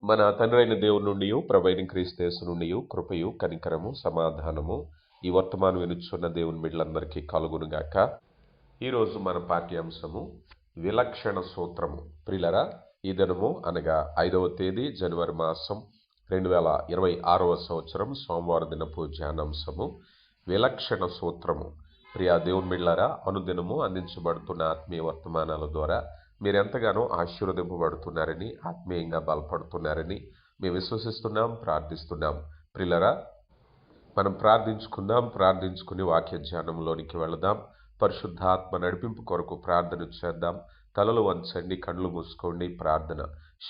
మన తండ్రైన దేవుని నుండి ప్రభువైన క్రీస్తు యేసు నుండి కృపయు కనికరము సమాధానము ఈ వర్తమానం వినుచున్న దేవుని బిడ్డలందరికీ కలుగునుగాక. ఈరోజు మన పాఠ్యాంశము విలక్షణ సూత్రము. ప్రియులరా, ఈ దినము అనగా 5వ తేదీ జనవరి మాసం 2026వ సంవత్సరం సోమవారం దినపు ధ్యానాంశము విలక్షణ సూత్రము. ప్రియా దేవుని బిడ్డలారా, అనుదినము అందించబడుతున్న ఆత్మీయ వర్తమానాల ద్వారా మీరు ఎంతగానో ఆశీర్వదింపబడుతున్నారని, ఆత్మీయంగా బలపడుతున్నారని మేము విశ్వసిస్తున్నాం, ప్రార్థిస్తున్నాం. ప్రియులరా, మనం ప్రార్థించుకుని వాక్య ధ్యానంలోనికి వెళదాం. పరిశుద్ధాత్మ నడిపింపు కొరకు ప్రార్థన చేద్దాం. తలలు వంచండి, కళ్ళు మూసుకోండి. ప్రార్థన.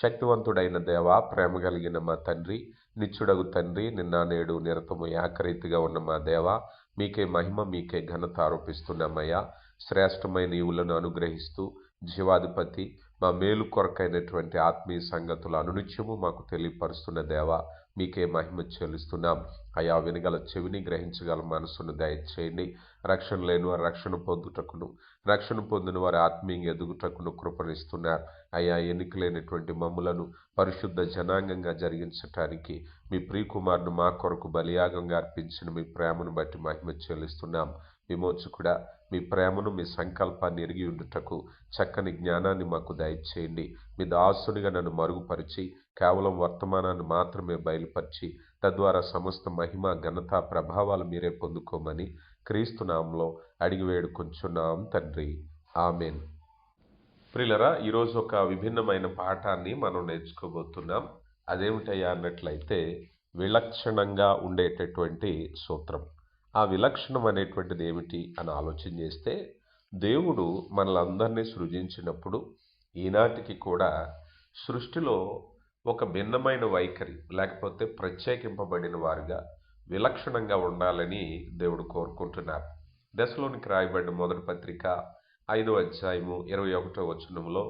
శక్తివంతుడైన దేవా, ప్రేమ కలిగిన మా తండ్రి, నిత్యుడగు తండ్రి, నిన్న నేడు నిరతము ఏకరీతిగా ఉన్న మా దేవా, మీకే మహిమ, మీకే ఘనత ఆరోపిస్తున్నామయ్యా. శ్రేష్టమైన ఈవులను అనుగ్రహిస్తూ జీవాధిపతి, మా మేలు కొరకైనటువంటి ఆత్మీయ సంగతులు అనునిత్యము మాకు తెలియపరుస్తున్న దేవా, మీకే మహిమ చెల్లిస్తున్నాం అయా. వినగల చెవిని, గ్రహించగల మనసును దయచేయండి. రక్షణ లేని వారు రక్షణ పొందుటకును, రక్షణ పొందిన వారు ఆత్మీయంగా ఎదుగుటకును కృపణిస్తున్నారు అయా. ఎన్నికలేనటువంటి మమ్ములను పరిశుద్ధ జనాంగంగా జరిగించటానికి మీ ప్రియకుమారును మా కొరకు బలియాగంగా అర్పించిన మీ ప్రేమను బట్టి మహిమ చెల్లిస్తున్నాం. విమోచకుడా, మీ ప్రేమను, మీ సంకల్పాన్ని ఎరిగి ఉండుటకు చక్కని జ్ఞానాన్ని మాకు దయచేయండి. మీ దాసునిగా నన్ను మరుగుపరిచి కేవలం వర్తమానాన్ని మాత్రమే బయలుపరిచి తద్వారా సమస్త మహిమ, ఘనత, ప్రభావాలు మీరే పొందుకోమని క్రీస్తు నామములో అడిగి వేడుకొంచున్నాం తండ్రి, ఆమెన్. ప్రియులరా, ఈరోజు ఒక విభిన్నమైన పాఠాన్ని మనం నేర్చుకోబోతున్నాం. అదేమిటయ్యా అన్నట్లయితే విలక్షణంగా ఉండేటటువంటి సూత్రం. ఆ విలక్షణం అనేటువంటిది ఏమిటి అని ఆలోచన చేస్తే, దేవుడు మనలందరినీ సృజించినప్పుడు ఈనాటికి కూడా సృష్టిలో ఒక భిన్నమైన వైఖరి, లేకపోతే ప్రత్యేకింపబడిన వారుగా విలక్షణంగా ఉండాలని దేవుడు కోరుకుంటున్నారు. దశలోనికి రాయబడిన మొదటి పత్రిక 5వ అధ్యాయము 21వ వచనంలో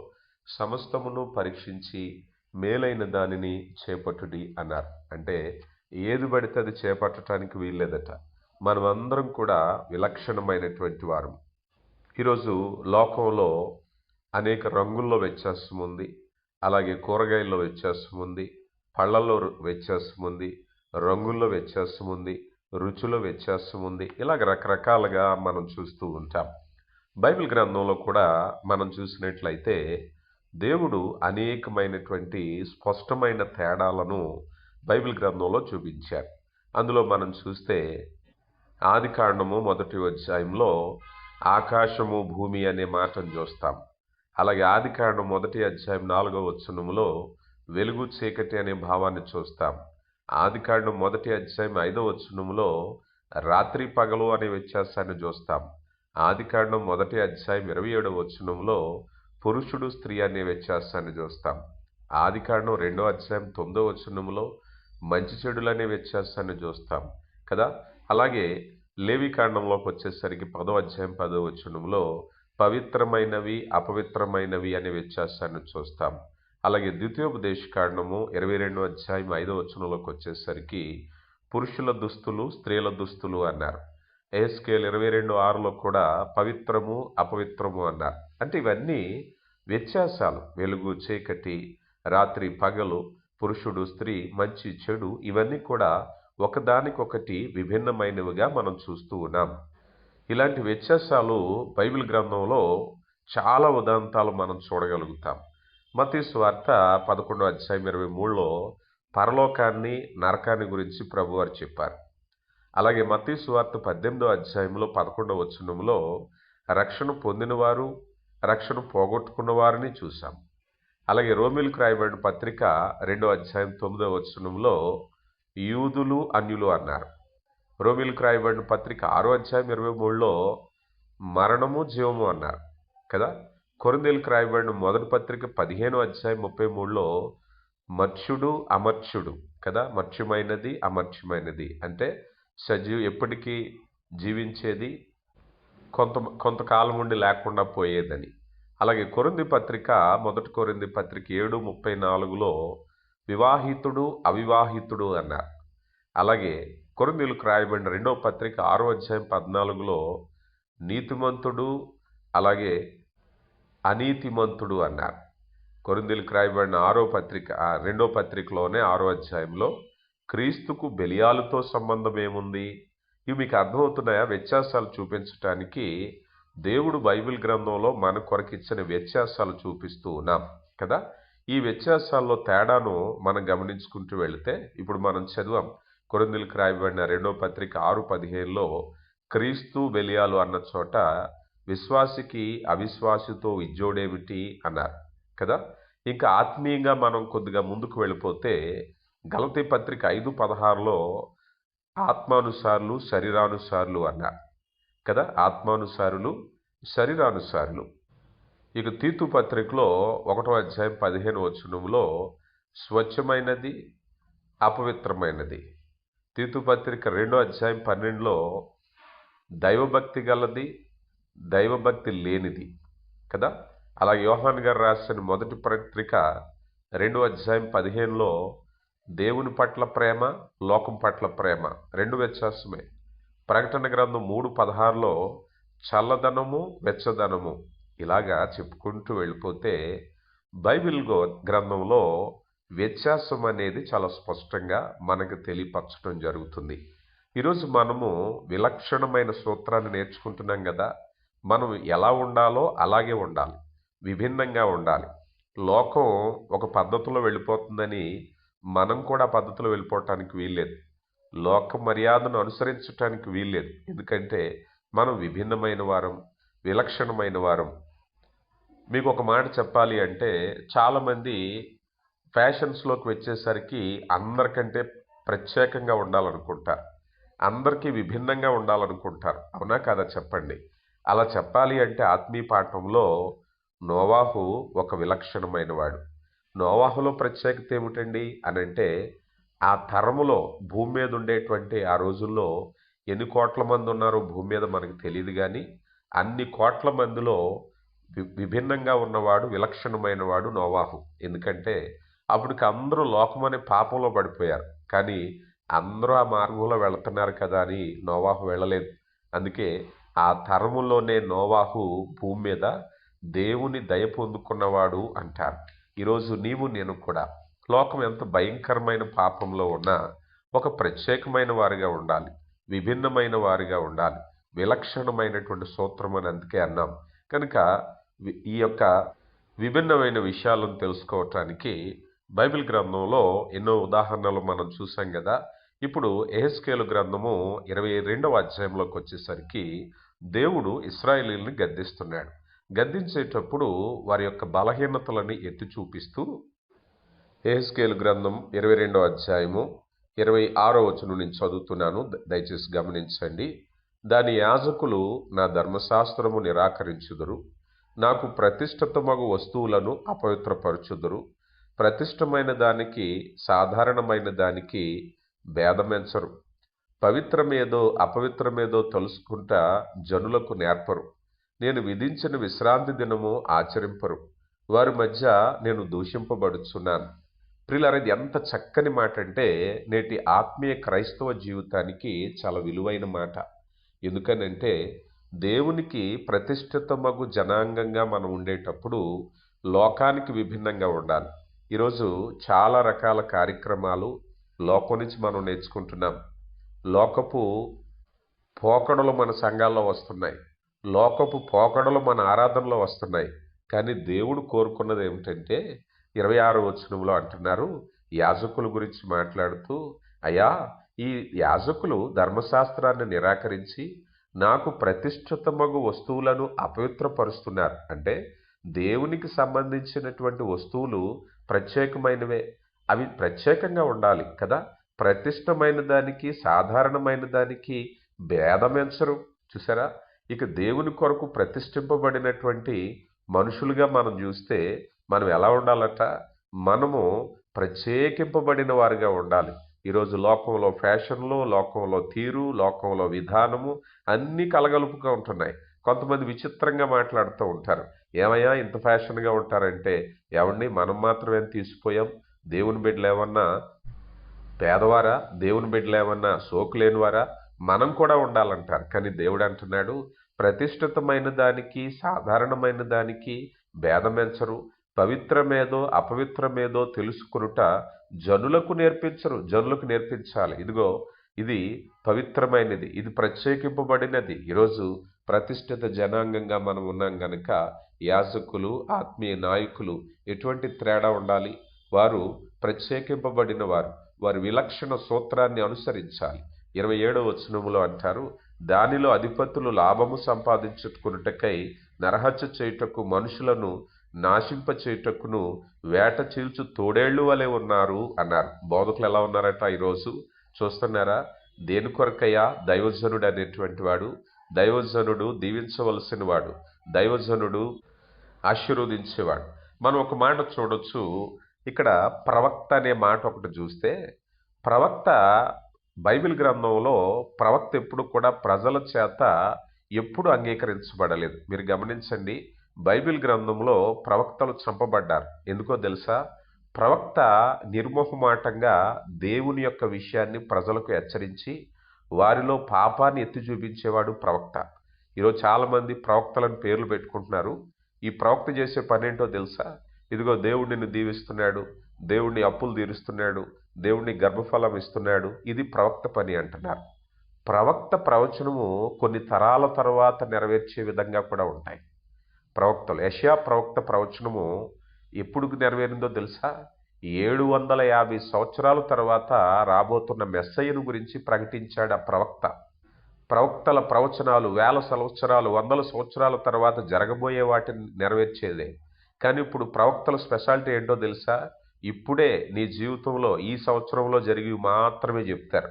సమస్తమును పరీక్షించి మేలైన దానిని చేపట్టుడి అన్నారు. అంటే ఏది పడితే అది చేపట్టడానికి వీల్లేదట. మనమందరం కూడా విలక్షణమైనటువంటి వారు. ఈరోజు లోకంలో అనేక రంగుల్లో వ్యత్యాసం ఉంది, అలాగే కూరగాయల్లో వ్యత్యాసం ఉంది, పళ్ళల్లో వ్యత్యాసం ఉంది, రంగుల్లో వ్యత్యాసం ఉంది, రుచిలో వ్యత్యాసం ఉంది. ఇలాగ రకరకాలుగా మనం చూస్తూ ఉంటాం. బైబిల్ గ్రంథంలో కూడా మనం చూసినట్లయితే దేవుడు అనేకమైనటువంటి స్పష్టమైన తేడాలను బైబిల్ గ్రంథంలో చూపించారు. అందులో మనం చూస్తే ఆదికాండము 1వ అధ్యాయంలో ఆకాశము, భూమి అనే మాటను చూస్తాం. అలాగే ఆదికాండం 1వ అధ్యాయం 4వ వచనంలో వెలుగు, చీకటి అనే భావాన్ని చూస్తాం. ఆదికాండం 1వ అధ్యాయం 5వ వచనంలో రాత్రి, పగలు అనే వ్యత్యాసాన్ని చూస్తాం. ఆదికాండం 1వ అధ్యాయం 27వ వచనంలో పురుషుడు, స్త్రీ అనే వ్యత్యాసాన్ని చూస్తాం. ఆదికాండం 2వ అధ్యాయం 9వ వచనంలో మంచి చెడులు అనే వ్యత్యాసాన్ని చూస్తాం కదా. అలాగే లేవికాండంలోకి వచ్చేసరికి 10వ అధ్యాయం 10వ వచనంలో పవిత్రమైనవి, అపవిత్రమైనవి అనే వ్యత్యాసాన్ని చూస్తాం. అలాగే ద్వితీయోపదేశకాండము 22వ అధ్యాయం 5వ వచనంలోకి వచ్చేసరికి పురుషుల దుస్తులు, స్త్రీల దుస్తులు అన్నారు. ఎహెజ్కేలు 22:6లో కూడా పవిత్రము, అపవిత్రము అన్నారు. అంటే ఇవన్నీ వ్యత్యాసాలు. వెలుగు, చీకటి, రాత్రి, పగలు, పురుషుడు, స్త్రీ, మంచి, చెడు, ఇవన్నీ కూడా ఒకదానికొకటి విభిన్నమైనవిగా మనం చూస్తూ ఉన్నాం. ఇలాంటి వ్యత్యాసాలు బైబిల్ గ్రంథంలో చాలా ఉదాంతాలు మనం చూడగలుగుతాం. మత్తయి సువార్త 11వ అధ్యాయం 23లో పరలోకాన్ని, నరకాన్ని గురించి ప్రభువారు చెప్పారు. అలాగే మత్తయి సువార్త 18వ అధ్యాయంలో 11వ వచనంలో రక్షణ పొందినవారు, రక్షణ పోగొట్టుకున్న వారిని చూసాం. అలాగే రోమీయులకు రాయబడిన పత్రిక 2వ అధ్యాయం 9వ వచనంలో యూదులు, అన్యులు అన్నారు. రోమీయులకు రాయబడిన పత్రిక 6వ అధ్యాయం 23లో మరణము, జీవము అన్నారు కదా. కొరింథీయులకు రాయబడిన మొదటి పత్రిక 15వ అధ్యాయం 33లో మర్త్యుడు, అమర్త్యుడు కదా. మర్త్యమైనది, అమర్త్యమైనది అంటే ఎప్పటికీ జీవించేది, కొంతకాలం ఉండి లేకుండా పోయేదని. అలాగే కొరింథీ పత్రిక, మొదటి కొరింథీ పత్రిక 7:34లో వివాహితుడు, అవివాహితుడు అన్నారు. అలాగే కొరింథీయులకు రాయబడిన 2వ పత్రిక 6వ అధ్యాయం 14లో నీతిమంతుడు, అలాగే అనీతిమంతుడు అన్నారు. కొరింథీయులకు రాయబడిన రెండో పత్రికలోనే 6వ అధ్యాయంలో క్రీస్తుకు బెలియాలతో సంబంధం ఏముంది? ఇవి మీకు అర్థమవుతున్నాయా? వ్యత్యాసాలు చూపించటానికి దేవుడు బైబిల్ గ్రంథంలో మన కొరకు ఇచ్చిన వ్యత్యాసాలు చూపిస్తూ ఉన్నాం కదా. ఈ వ్యత్యాసాల్లో తేడాను మనం గమనించుకుంటూ వెళితే, ఇప్పుడు మనం చదివాం కొరింథీయులకు రాయబడిన 2వ పత్రిక 6:15లో క్రీస్తు బెలియాలు అన్న చోట విశ్వాసికి అవిశ్వాసితో ఇజ్జోడేమిటి అన్నారు కదా. ఇంకా ఆత్మీయంగా మనం కొద్దిగా ముందుకు వెళ్ళిపోతే గలతీ పత్రిక 5:16లో ఆత్మానుసారులు శరీరానుసారులు అన్నారు కదా. ఆత్మానుసారులు శరీరానుసారులు. ఇక తీతు పత్రికలో 1వ అధ్యాయం 15వ వచనంలో స్వచ్ఛమైనది అపవిత్రమైనది. తీతు పత్రిక 2వ అధ్యాయం 12లో దైవభక్తి గలది దైవభక్తి లేనిది కదా. అలా యోహాన్ గారు రాసిన మొదటి పత్రిక 2వ అధ్యాయం 15లో దేవుని పట్ల ప్రేమ లోకం పట్ల ప్రేమ రెండు వ్యత్యాసమే. ప్రకటన గ్రంథం 3:16లో చల్లదనము వెచ్చదనము. ఇలాగా చెప్పుకుంటూ వెళ్ళిపోతే బైబిల్ గ్రంథంలో వ్యత్యాసం అనేది చాలా స్పష్టంగా మనకు తెలియపరచడం జరుగుతుంది. ఈరోజు మనము విలక్షణమైన సూత్రాన్ని నేర్చుకుంటున్నాం కదా. మనం ఎలా ఉండాలో అలాగే ఉండాలి, విభిన్నంగా ఉండాలి. లోకం ఒక పద్ధతిలో వెళ్ళిపోతుందని మనం కూడా పద్ధతిలో వెళ్ళిపోవటానికి వీల్లేదు. లోక మర్యాదను అనుసరించటానికి వీల్లేదు. ఎందుకంటే మనం విభిన్నమైన వారం, విలక్షణమైన వారం. మీకు ఒక మాట చెప్పాలి అంటే, చాలామంది ఫ్యాషన్స్లోకి వచ్చేసరికి అందరికంటే ప్రత్యేకంగా ఉండాలనుకుంటారు, అందరికీ విభిన్నంగా ఉండాలనుకుంటారు. అవునా కాదా చెప్పండి? అలా చెప్పాలి అంటే ఆత్మీయ పాఠంలో నోవాహు ఒక విలక్షణమైన వాడు. నోవాహులో ప్రత్యేకత ఏమిటండి అనంటే, ఆ తరములో భూమి మీద ఉండేటువంటి ఆ రోజుల్లో ఎన్ని కోట్ల మంది ఉన్నారో భూమి మీద మనకు తెలియదు, కానీ అన్ని కోట్ల మందిలో విభిన్నంగా ఉన్నవాడు, విలక్షణమైన వాడు నోవాహు. ఎందుకంటే అప్పటికి అందరూ లోకం అనే పాపంలో పడిపోయారు, కానీ అందరూ ఆ మార్గంలో వెళుతున్నారు కదా అని నోవాహు వెళ్ళలేదు. అందుకే ఆ తరములోనే నోవాహు భూమి మీద దేవుని దయ పొందుకున్నవాడు అంటారు. ఈరోజు నీవు నేను కూడా లోకం ఎంత భయంకరమైన పాపంలో ఉన్నా ఒక ప్రత్యేకమైన వారిగా ఉండాలి, విభిన్నమైన వారిగా ఉండాలి, విలక్షణమైనటువంటి సూత్రం అని అందుకే అన్నాం. కనుక ఈ యొక్క విభిన్నమైన విషయాలను తెలుసుకోవటానికి బైబిల్ గ్రంథంలో ఎన్నో ఉదాహరణలు మనం చూసాం కదా. ఇప్పుడు యెహెజ్కేలు గ్రంథము 22వ అధ్యాయంలోకి వచ్చేసరికి దేవుడు ఇశ్రాయేలీయుల్ని గద్దిస్తున్నాడు. గద్దించేటప్పుడు వారి యొక్క బలహీనతలని ఎత్తి చూపిస్తూ యెహెజ్కేలు గ్రంథం 22వ అధ్యాయము 26వ వచనం నుంచి చదువుతున్నాను, దయచేసి గమనించండి. దాని యాజకులు నా ధర్మశాస్త్రము నిరాకరించుదురు, నాకు ప్రతిష్ఠితమగు వస్తువులను అపవిత్రపరచుదురు, ప్రతిష్టమైన దానికి సాధారణమైన దానికి భేదమెంచరు, పవిత్రమేదో అపవిత్రమేదో తెలుసుకుంటా జనులకు నేర్పరు, నేను విధించిన విశ్రాంతి దినము ఆచరింపరు, వారి మధ్య నేను దూషింపబడుచున్నాను. ప్రియులారా, ఇది ఎంత చక్కని మాట అంటే నేటి ఆత్మీయ క్రైస్తవ జీవితానికి చాలా విలువైన మాట. ఎందుకనంటే దేవునికి ప్రతిష్ఠితమగు జనాంగంగా మనం ఉండేటప్పుడు లోకానికి విభిన్నంగా ఉండాలి. ఈరోజు చాలా రకాల కార్యక్రమాలు లోకం నుంచి మనం నేర్చుకుంటున్నాం. లోకపు పోకడలు మన సంఘాల్లో వస్తున్నాయి, లోకపు పోకడలు మన ఆరాధనలో వస్తున్నాయి. కానీ దేవుడు కోరుకున్నది ఏమిటంటే 26వ వచనంలో అంటున్నారు, యాజకుల గురించి మాట్లాడుతూ, అయ్యా ఈ యాజకులు ధర్మశాస్త్రాన్ని నిరాకరించి నాకు ప్రతిష్ఠితమగు వస్తువులను అపవిత్రపరుస్తున్నారు. అంటే దేవునికి సంబంధించినటువంటి వస్తువులు ప్రత్యేకమైనవే, అవి ప్రత్యేకంగా ఉండాలి కదా. ప్రతిష్టమైన దానికి సాధారణమైన దానికి భేదమెంచరు. చూసారా? ఇక దేవుని కొరకు ప్రతిష్ఠింపబడినటువంటి మనుషులుగా మనం చూస్తే మనం ఎలా ఉండాలట? మనము ప్రత్యేకింపబడిన వారిగా ఉండాలి. ఈరోజు లోకంలో ఫ్యాషన్లు, లోకంలో తీరు, లోకంలో విధానము అన్నీ కలగలుపుగా ఉంటున్నాయి. కొంతమంది విచిత్రంగా మాట్లాడుతూ ఉంటారు. ఏమయ్యా ఇంత ఫ్యాషన్గా ఉంటారంటే, ఏమండి మనం మాత్రమే తీసిపోయాం, దేవుని బిడ్డలు ఏమన్నా పేదవారా, దేవుని బిడ్డలు ఏమన్నా సోకులేనివారా, మనం కూడా ఉండాలంటారు. కానీ దేవుడు అంటున్నాడు, ప్రతిష్ఠితమైన దానికి సాధారణమైన దానికి భేదమెంచరు, పవిత్రమేదో అపవిత్రమేదో తెలుసుకొనుట జనులకు నేర్పించరు, జనులకు నేర్పించాలి. ఇదిగో ఇది పవిత్రమైనది, ఇది ప్రత్యేకింపబడినది. ఈరోజు ప్రతిష్ఠిత జనాంగంగా మనం ఉన్నాం గనుక యాజకులు, ఆత్మీయ నాయకులు ఎటువంటి తేడా ఉండాలి? వారు ప్రత్యేకింపబడిన వారు, వారి విలక్షణ సూత్రాన్ని అనుసరించాలి. 27వ వచనములో అంటారు, దానిలో అధిపతులు లాభము సంపాదించుకున్నటకై నరహత్య చేయుటకు, మనుషులను నాశింప చేయుటకును వేట చీల్చు తోడేళ్లు వలె ఉన్నారు అన్నారు. బోధకులు ఎలా ఉన్నారట ఈరోజు చూస్తున్నారా? దేని కొరకయ్యా? దైవజనుడు అనేటువంటి వాడు, దైవజనుడు దీవించవలసిన వాడు, దైవజనుడు ఆశీర్వదించేవాడు. మనం ఒక మాట చూడొచ్చు, ఇక్కడ ప్రవక్త అనే మాట ఒకటి చూస్తే, ప్రవక్త బైబిల్ గ్రంథంలో ప్రవక్త ఎప్పుడు కూడా ప్రజల చేత ఎప్పుడు అంగీకరించబడలేదు. మీరు గమనించండి, బైబిల్ గ్రంథంలో ప్రవక్తలు చంపబడ్డారు. ఎందుకో తెలుసా? ప్రవక్త నిర్మోహమాటంగా దేవుని యొక్క విషయాన్ని ప్రజలకు హెచ్చరించి వారిలో పాపాన్ని ఎత్తి చూపించేవాడు ప్రవక్త. ఈరోజు చాలామంది ప్రవక్తలను పేర్లు పెట్టుకుంటున్నారు. ఈ ప్రవక్త చేసే పని ఏంటో తెలుసా? ఇదిగో దేవుడు నిన్ను దీవిస్తున్నాడు, దేవుడిని అప్పులు తీరుస్తున్నాడు, దేవుడిని గర్భఫలం ఇస్తున్నాడు, ఇది ప్రవక్త పని అంటున్నారు. ప్రవక్త ప్రవచనము కొన్ని తరాల తర్వాత నెరవేర్చే విధంగా కూడా ఉంటాయి. ప్రవక్తలు, యెషయా ప్రవక్త ప్రవచనము ఎప్పుడు నెరవేరిందో తెలుసా? 750 సంవత్సరాల తర్వాత రాబోతున్న మెస్సయ్యను గురించి ప్రకటించాడు ఆ ప్రవక్త. ప్రవక్తల ప్రవచనాలు వేల సంవత్సరాలు, వందల సంవత్సరాల తర్వాత జరగబోయే వాటిని నెరవేర్చేదే. కానీ ఇప్పుడు ప్రవక్తల స్పెషాలిటీ ఏంటో తెలుసా? ఇప్పుడే నీ జీవితంలో ఈ సంవత్సరంలో జరిగి మాత్రమే చెప్తారు.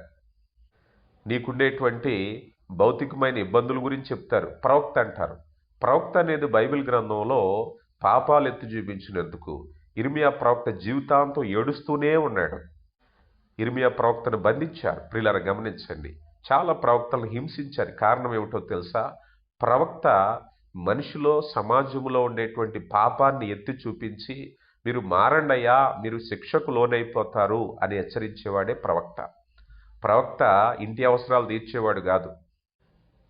నీకుండేటువంటి భౌతికమైన ఇబ్బందుల గురించి చెప్తారు, ప్రవక్త అంటారు. ప్రవక్త అనేది బైబిల్ గ్రంథంలో పాపాలు ఎత్తి చూపించినందుకు ఇర్మియా ప్రవక్త జీవితాంతం ఏడుస్తూనే ఉన్నాడు. ఇర్మియా ప్రవక్తను బంధించారు. ప్రియులారా గమనించండి, చాలా ప్రవక్తలను హింసించారు. కారణం ఏమిటో తెలుసా? ప్రవక్త మనిషిలో, సమాజంలో ఉండేటువంటి పాపాన్ని ఎత్తి చూపించి మీరు మారండయ్యా, మీరు శిక్షకు లోనైపోతారు అని హెచ్చరించేవాడే ప్రవక్త. ప్రవక్త ఇంటి అవసరాలు తీర్చేవాడు కాదు.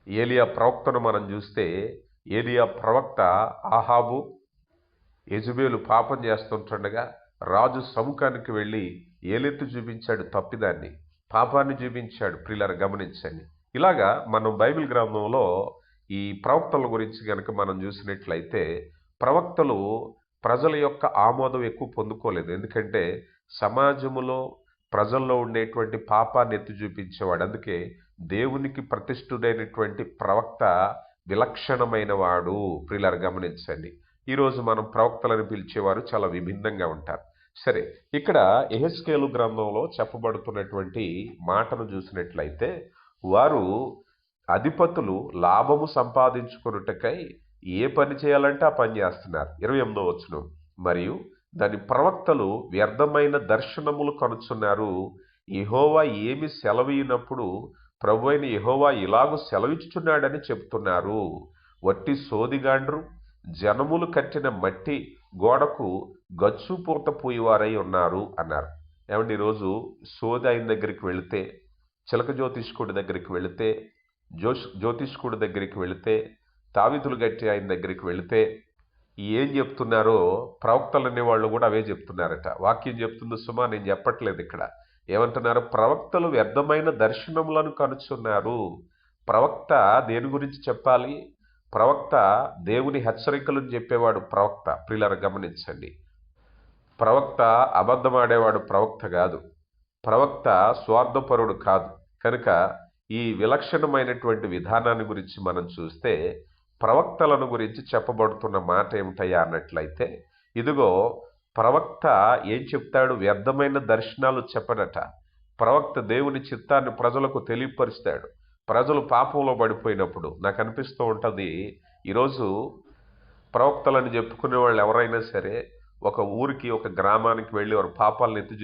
ఏలియా ప్రవక్తను మనం చూస్తే, ఏలియా ప్రవక్త ఆహాబు, యెజబేలు పాపం చేస్తుంటుండగా రాజు సముఖానికి వెళ్ళి ఏలెత్తి చూపించాడు తప్పిదాన్ని, పాపాన్ని చూపించాడు. ప్రియులారా గమనించండి. ఇలాగా మనం బైబిల్ గ్రంథంలో ఈ ప్రవక్తల గురించి కనుక మనం చూసినట్లయితే, ప్రవక్తలు ప్రజల యొక్క ఆమోదం ఎక్కువ పొందుకోలేదు. ఎందుకంటే సమాజములో ప్రజల్లో ఉండేటువంటి పాపాన్ని ఎత్తి చూపించేవాడు. అందుకే దేవునికి ప్రతిష్ఠుడైనటువంటి ప్రవక్త విలక్షణమైన వాడు. ప్రియులారా గమనించండి, ఈరోజు మనం ప్రవక్తలను పిలిచేవారు చాలా విభిన్నంగా ఉంటారు. సరే, ఇక్కడ యెహెజ్కేలు గ్రంథంలో చెప్పబడుతున్నటువంటి మాటను చూసినట్లయితే, వారు అధిపతులు లాభము సంపాదించుకొనుటకై ఏ పని చేయాలంటే ఆ పని చేస్తున్నారు. 28వ వచనం, మరియు దాని ప్రవక్తలు వ్యర్థమైన దర్శనములు కనుచున్నారు. యెహోవా ఏమి సెలవీనప్పుడు ప్రభువైన యెహోవా ఇలాగూ సెలవిచ్చుచున్నాడని చెప్తున్నారు. వట్టి సోదిగాండ్రు, జనములు కట్టిన మట్టి గోడకు గచ్చు పూత పూయివారై ఉన్నారు అన్నారు. ఏమండి, ఈరోజు సోది ఆయన దగ్గరికి వెళితే, చిలక జ్యోతిష్కుడి దగ్గరికి వెళితే, జ్యోతిష్కుడి దగ్గరికి వెళితే, తావితులు గట్టి ఆయన దగ్గరికి వెళితే ఏం చెప్తున్నారో ప్రవక్తలు అనేవాళ్ళు కూడా అవే చెప్తున్నారట. వాక్యం చెప్తుంది సుమా, నేను చెప్పట్లేదు. ఇక్కడ ఏమంటున్నారు? ప్రవక్తలు వ్యర్థమైన దర్శనములను కనుచున్నారు. ప్రవక్త దేని గురించి చెప్పాలి? ప్రవక్త దేవుని హెచ్చరికలను చెప్పేవాడు ప్రవక్త. ప్రియులారా గమనించండి, ప్రవక్త అబద్ధమాడేవాడు ప్రవక్త కాదు. ప్రవక్త స్వార్థపరుడు కాదు. కనుక ఈ విలక్షణమైనటువంటి విధానాన్ని గురించి మనం చూస్తే, ప్రవక్తలను గురించి చెప్పబడుతున్న మాట ఏమిటయ్యా అన్నట్లయితే, ఇదిగో ప్రవక్త ఏం చెప్తాడు? వ్యర్థమైన దర్శనాలు చెప్పడట. ప్రవక్త దేవుని చిత్తాన్ని ప్రజలకు తెలియపరుస్తాడు. ప్రజలు పాపంలో పడిపోయినప్పుడు నాకు అనిపిస్తూ ఉంటుంది, ఈరోజు ప్రవక్తలని చెప్పుకునే వాళ్ళు ఎవరైనా సరే ఒక ఊరికి, ఒక గ్రామానికి వెళ్ళి వారు పాపాలను ఎత్తి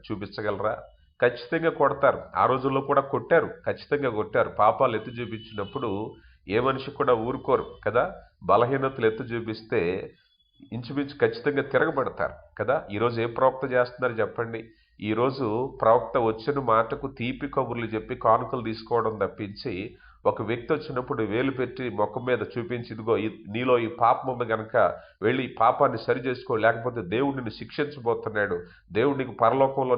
చూపించగలరా? ఖచ్చితంగా కొడతారు. ఆ రోజుల్లో కూడా కొట్టారు, ఖచ్చితంగా కొట్టారు. పాపాలు ఎత్తి చూపించినప్పుడు ఏ మనిషి కూడా ఊరుకోరు కదా. బలహీనతలు ఎత్తి చూపిస్తే ఇంచుమించు ఖచ్చితంగా తిరగబడతారు కదా. ఈరోజు ఏ ప్రవక్త చేస్తున్నారు చెప్పండి? ఈరోజు ప్రవక్త వచ్చిన మాటకు తీపి కబుర్లు చెప్పి కానుకలు తీసుకోవడం తప్పించి ఒక వ్యక్తి వచ్చినప్పుడు వేలు పెట్టి ముఖం మీద చూపించి, ఇదిగో నీలో ఈ పాపం ఉంది గనక వెళ్ళి ఈ పాపాన్ని సరి చేసుకో, లేకపోతే దేవుడు నిన్ను శిక్షించబోతున్నాడు, దేవుడు నీకు పరలోకంలో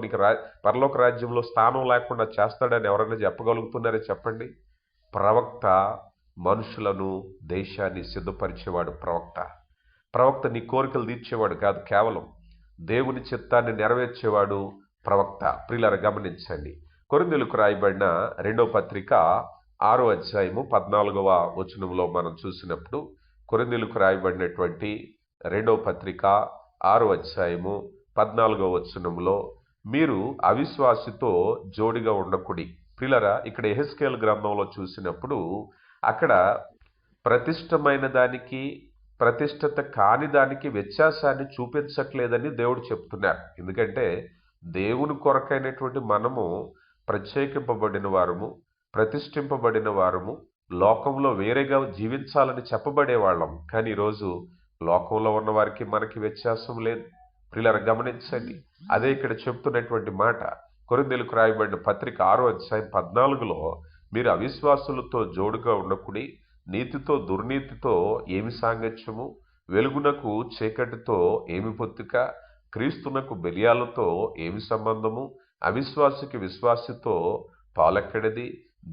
పరలోక రాజ్యంలో స్థానం లేకుండా చేస్తాడని ఎవరైనా చెప్పగలుగుతున్నారే చెప్పండి? ప్రవక్త మనుషులను, దేశాన్ని సిద్ధపరిచేవాడు ప్రవక్త నీ కోరికలు తీర్చేవాడు కాదు, కేవలం దేవుని చిత్తాన్ని నెరవేర్చేవాడు ప్రవక్త. ప్రియులారా గమనించండి, కొరింథీయులకు రాయబడిన 2వ పత్రిక 6వ అధ్యాయము 14వ వచనంలో మనం చూసినప్పుడు, కొరింథీయులకు రాయబడినటువంటి 2వ పత్రిక 6వ అధ్యాయము 14వ వచనంలో, మీరు అవిశ్వాసితో జోడిగా ఉండకుడి. ప్రియులారా ఇక్కడ యెహెజ్కేలు గ్రంథంలో చూసినప్పుడు అక్కడ ప్రతిష్టమైన దానికి ప్రతిష్టత కాని దానికి వ్యత్యాసాన్ని చూపించట్లేదని దేవుడు చెప్తున్నారు. ఎందుకంటే దేవుని కొరకైనటువంటి మనము ప్రత్యేకింపబడిన వారము, ప్రతిష్ఠింపబడిన వారము, లోకంలో వేరేగా జీవించాలని చెప్పబడే వాళ్ళం. కానీ ఈరోజు లోకంలో ఉన్న వారికి మనకి వ్యత్యాసం లేదు. ప్రియులారా గమనించండి, అదే ఇక్కడ చెప్తున్నటువంటి మాట. కొరింథీయులకు రాయబడిన పత్రిక 6వ అధ్యాయం 14లో, మీరు అవిశ్వాసులతో జోడుగా ఉండకుడి, నీతితో దుర్నీతితో ఏమి సాంగత్యము, వెలుగునకు చీకటితో ఏమి పొత్తుక, క్రీస్తునకు బెలియాలతో ఏమి సంబంధము, అవిశ్వాసికి విశ్వాసితో పాలెక్కడిది,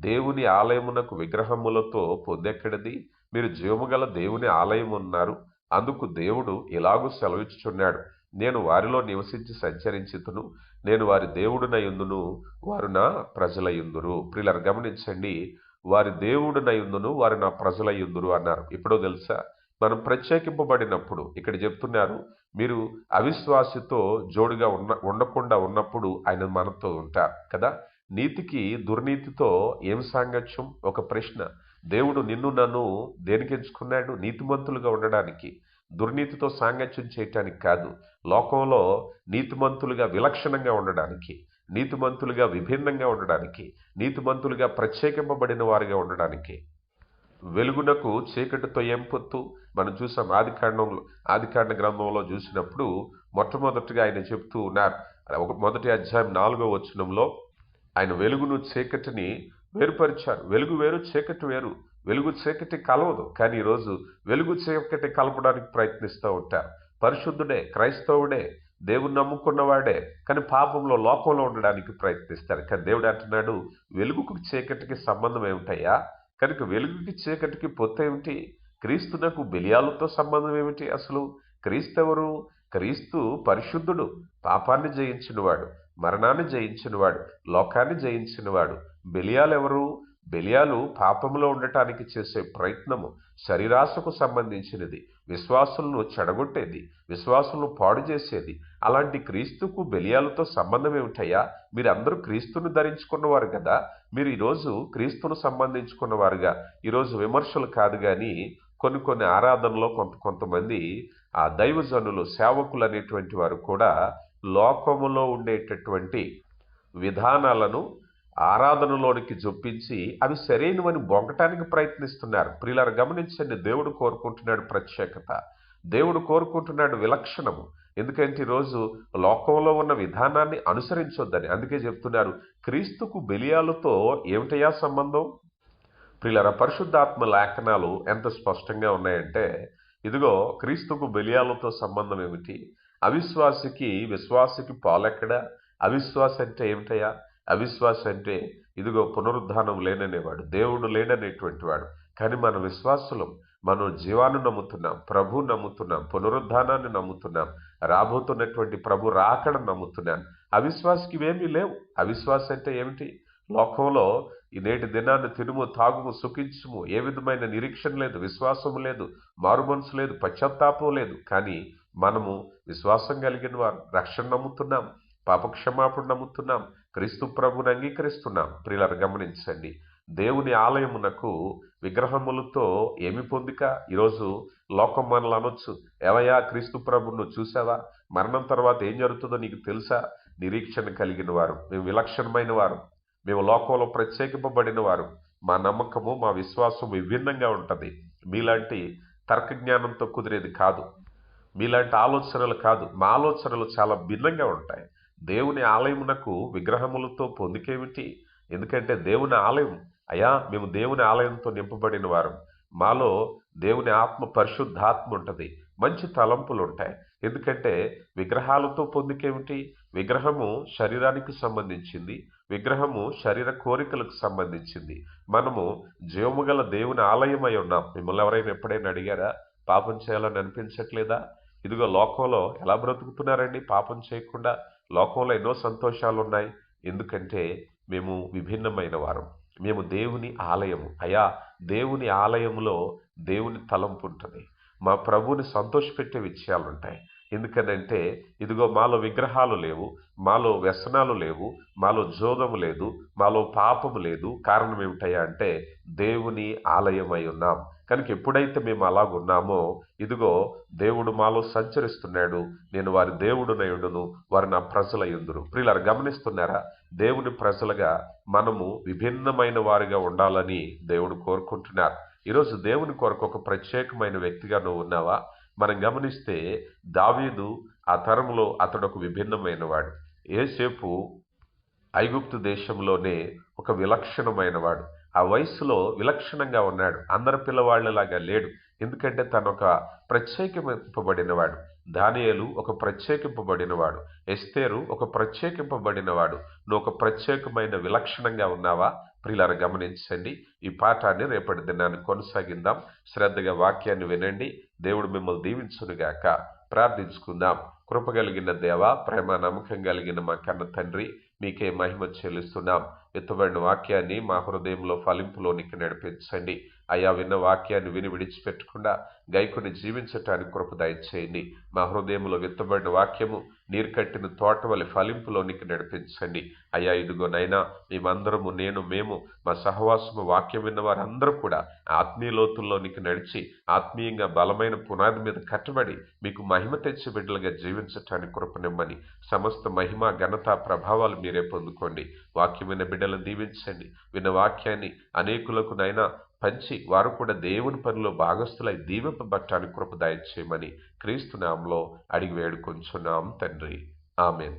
దేవుని ఆలయమునకు విగ్రహములతో పొందెక్కడిది, మీరు జీవముగల దేవుని ఆలయం ఉన్నారు, అందుకు దేవుడు ఇలాగూ సెలవిచ్చుచున్నాడు, నేను వారిలో నివసించి సంచరించుతును, నేను వారి దేవుడునయుందును, వారు నా ప్రజలయుందురు. ప్రియులారా గమనించండి, వారి దేవుడునయుందును, వారు నా ప్రజలయుందురు అన్నారు. ఎప్పుడో తెలుసా? మనం ప్రత్యేకింపబడినప్పుడు. ఇక్కడ చెప్తున్నారు, మీరు అవిశ్వాసితో జోడుగా ఉండకుండా ఉన్నప్పుడు ఆయన మనతో ఉంటారు కదా. నీతికి దుర్నీతితో ఏం సాంగత్యం? ఒక ప్రశ్న. దేవుడు నిన్ను నన్ను దేనికి ఎంచుకున్నాడు? నీతిమంతులుగా ఉండడానికి, దుర్నీతితో సాంగత్యం చేయటానికి కాదు. లోకంలో నీతిమంతులుగా విలక్షణంగా ఉండడానికి, నీతిమంతులుగా విభిన్నంగా ఉండడానికి, నీతిమంతులుగా ప్రత్యేకింపబడిన వారిగా ఉండడానికి. వెలుగునకు చీకటితో ఏం పొత్తు? మనం చూసాం ఆదికాండ గ్రంథంలో చూసినప్పుడు మొట్టమొదటిగా ఆయన చెప్తూ ఉన్నారు. మొదటి అధ్యాయం 4వ వచనంలో ఆయన వెలుగును చీకటిని వేరుపరిచారు. వెలుగు వేరు, చీకటి వేరు. వెలుగు చీకటి కలవదు. కానీ ఈరోజు వెలుగు చీకటి కలపడానికి ప్రయత్నిస్తూ ఉంటారు. పరిశుద్ధుడే, క్రైస్తవుడే, దేవుని నమ్ముకున్నవాడే, కానీ పాపంలో, లోకంలో ఉండడానికి ప్రయత్నిస్తారు. కానీ దేవుడు అంటున్నాడు, వెలుగుకు చీకటికి సంబంధం ఏమిటయ్యా? కనుక వెలుగుకి చీకటికి పొత్తు ఏమిటి? క్రీస్తునకు బెలియాలతో సంబంధం ఏమిటి? అసలు క్రీస్తు ఎవరు? క్రీస్తు పరిశుద్ధుడు, పాపాన్ని జయించినవాడు, మరణాన్ని జయించినవాడు, లోకాన్ని జయించినవాడు. బెలియాలు ఎవరు? బెలియాలు పాపంలో ఉండటానికి చేసే ప్రయత్నము, శరీరాశకు సంబంధించినది, విశ్వాసులను చెడగొట్టేది, విశ్వాసులను పాడు చేసేది. అలాంటి క్రీస్తుకు బెలియాలతో సంబంధం ఏమిటయ్యా? మీరందరూ క్రీస్తును ధరించుకున్నవారు కదా. మీరు ఈరోజు క్రీస్తును సంబంధించుకున్నవారుగా, ఈరోజు విమర్శలు కాదు కానీ కొన్ని ఆరాధనలో కొంతమంది ఆ దైవజనులు, సేవకులు అనేటువంటి వారు కూడా లోకములో ఉండేటటువంటి విధానాలను ఆరాధనలోనికి జొప్పించి అవి సరైనవని బొంకటానికి ప్రయత్నిస్తున్నారు. ప్రియులారా గమనించండి, దేవుడు కోరుకుంటున్నాడు ప్రత్యేకత, దేవుడు కోరుకుంటున్నాడు విలక్షణము. ఎందుకంటే ఈరోజు లోకంలో ఉన్న విధానాన్ని అనుసరించొద్దని. అందుకే చెప్తున్నారు, క్రీస్తుకు బెలియాలతో ఏమిటయా సంబంధం? ప్రియులారా పరిశుద్ధాత్మ లేఖనాలు ఎంత స్పష్టంగా ఉన్నాయంటే, ఇదిగో క్రీస్తుకు బెలియాలతో సంబంధం ఏమిటి? అవిశ్వాసికి విశ్వాసికి పాలెక్కడ? అవిశ్వాస అంటే ఏమిటయా? అవిశ్వాస అంటే ఇదిగో పునరుద్ధానం లేననేవాడు, దేవుడు లేడనేటువంటి వాడు. కానీ మన విశ్వాసులం, మనం జీవాన్ని నమ్ముతున్నాం, ప్రభు నమ్ముతున్నాం, పునరుద్ధానాన్ని నమ్ముతున్నాం, రాబోతున్నటువంటి ప్రభు రాకడని నమ్ముతున్నాం. అవిశ్వాసకి ఇవేమీ లేవు. అవిశ్వాస అంటే ఏమిటి? లోకంలో ఈ నేటి దినాన్ని తినుము, తాగుము, సుఖించుము, ఏ విధమైన నిరీక్షణ లేదు, విశ్వాసం లేదు, మారుమనసు లేదు, పశ్చాత్తాపం లేదు. కానీ మనము విశ్వాసం కలిగిన వారు, రక్షణ నమ్ముతున్నాం, పాపక్షమాపణ నమ్ముతున్నాం, క్రీస్తు ప్రభుని అంగీకరిస్తున్నాం. ప్రియులారా గమనించండి, దేవుని ఆలయమునకు విగ్రహములతో ఏమి పొందిక? ఈరోజు లోకం మనల్ని అనొచ్చు, ఏవయ్యా క్రీస్తు ప్రభును చూసావా? మరణం తర్వాత ఏం జరుగుతుందో నీకు తెలుసా? నిరీక్షణ కలిగిన వారు, మేము విలక్షణమైన వారు, మేము లోకంలో ప్రత్యేకింపబడిన వారు, మా నమ్మకము, మా విశ్వాసం విభిన్నంగా ఉంటుంది. మీలాంటి తర్క జ్ఞానంతో కుదిరేది కాదు, మీలాంటి ఆలోచనలు కాదు. మా ఆలోచనలు చాలా భిన్నంగా ఉంటాయి. దేవుని ఆలయమునకు విగ్రహములతో పొందికేమిటి? ఎందుకంటే దేవుని ఆలయం అయ్యా మేము దేవుని ఆలయంతో నింపబడిన వారు, మాలో దేవుని ఆత్మ పరిశుద్ధాత్మ ఉంటుంది, మంచి తలంపులు ఉంటాయి. ఎందుకంటే విగ్రహాలతో పొందుకేమిటి? విగ్రహము శరీరానికి సంబంధించింది, విగ్రహము శరీర కోరికలకు సంబంధించింది. మనము జీవము గల దేవుని ఆలయమై ఉన్నాం. మిమ్మల్ని ఎవరైనా ఎప్పుడైనా అడిగారా పాపం చేయాలని అనిపించట్లేదా? ఇదిగో లోకంలో ఎలా బ్రతుకుతున్నారండి పాపం చేయకుండా? లోకంలో ఎన్నో సంతోషాలు ఉన్నాయి. ఎందుకంటే మేము విభిన్నమైన వారం, మేము దేవుని ఆలయము. అయా, దేవుని ఆలయములో దేవుని తలంపు ఉంటుంది, మా ప్రభువుని సంతోషపెట్టే విషయాలు ఉంటాయి. ఎందుకనంటే ఇదిగో మాలో విగ్రహాలు లేవు, మాలో వ్యసనాలు లేవు, మాలో జోదము లేదు, మాలో పాపము లేదు. కారణం ఏమిటయ్యా అంటే దేవుని ఆలయమై ఉన్నాం. కనుక ఎప్పుడైతే మేము అలాగున్నామో ఇదిగో దేవుడు మాలో సంచరిస్తున్నాడు. నేను వారి దేవుడునయుడును, వారు నా ప్రజలయుందురు. ప్రియులారా, గమనిస్తున్నారా? దేవుని ప్రజలుగా మనము విభిన్నమైన వారిగా ఉండాలని దేవుడు కోరుకుంటున్నారు. ఈరోజు దేవుని కొరకు ఒక ప్రత్యేకమైన వ్యక్తిగా నువ్వు ఉన్నావా? మనం గమనిస్తే దావీదు ఆ తరంలో అతడు ఒక విభిన్నమైన వాడు. యోసేపు ఐగుప్తు దేశంలోనే ఒక విలక్షణమైన వాడు. ఆ వయసులో విలక్షణంగా ఉన్నాడు, అందరి పిల్లవాళ్ళలాగా లేడు. ఎందుకంటే తను ఒక ప్రత్యేకింపబడినవాడు. దానియేలు ఒక ప్రత్యేకింపబడినవాడు. ఎస్తేరు ఒక ప్రత్యేకింపబడినవాడు. నువ్వు ఒక ప్రత్యేకమైన విలక్షణంగా ఉన్నావా? ప్రియులారా, గమనించండి. ఈ పాఠాన్ని రేపటి దినాన్ని కొనసాగిందాం. శ్రద్ధగా వాక్యాన్ని వినండి. దేవుడు మిమ్మల్ని దీవించునుగాక. ప్రార్థించుకుందాం. కృపగలిగిన దేవ, ప్రేమ నమ్మకం కలిగిన మా కన్న తండ్రి, మీకే మహిమ చెల్లిస్తున్నాం. ఎత్తబడిన వాక్యాన్ని మా హృదయంలో ఫలింపులోనికి నడిపించండి. అయా, విన్న వాక్యాన్ని విని విడిచిపెట్టకుండా గైకొని జీవించటానికి కృప దయచేయండి. మా హృదయంలో విత్తబడిన వాక్యము నీరు కట్టిన తోట వలె ఫలింపులోనికి నడిపించండి. అయ్యా, ఇదిగోనైనా మేమందరము, మేము మా సహవాసము వాక్యం విన్న వారందరూ కూడా ఆత్మీయ లోతుల్లోనికి నడిచి ఆత్మీయంగా బలమైన పునాది మీద కట్టబడి మీకు మహిమ తెచ్చి బిడ్డలుగా జీవించటానికి కృపనిమ్మని, సమస్త మహిమ ఘనత ప్రభావాలు మీరే పొందుకోండి. వాక్యం విన్న బిడ్డలను దీవించండి. విన్న వాక్యాన్ని అనేకులకు నైనా పంచి వారు కూడా దేవుని పనిలో భాగస్థులై దీవింపబట్టానికి కృప దయచేయమని క్రీస్తు నామములో అడిగి వేడుకొంచున్నాం తండ్రి. ఆమేన్.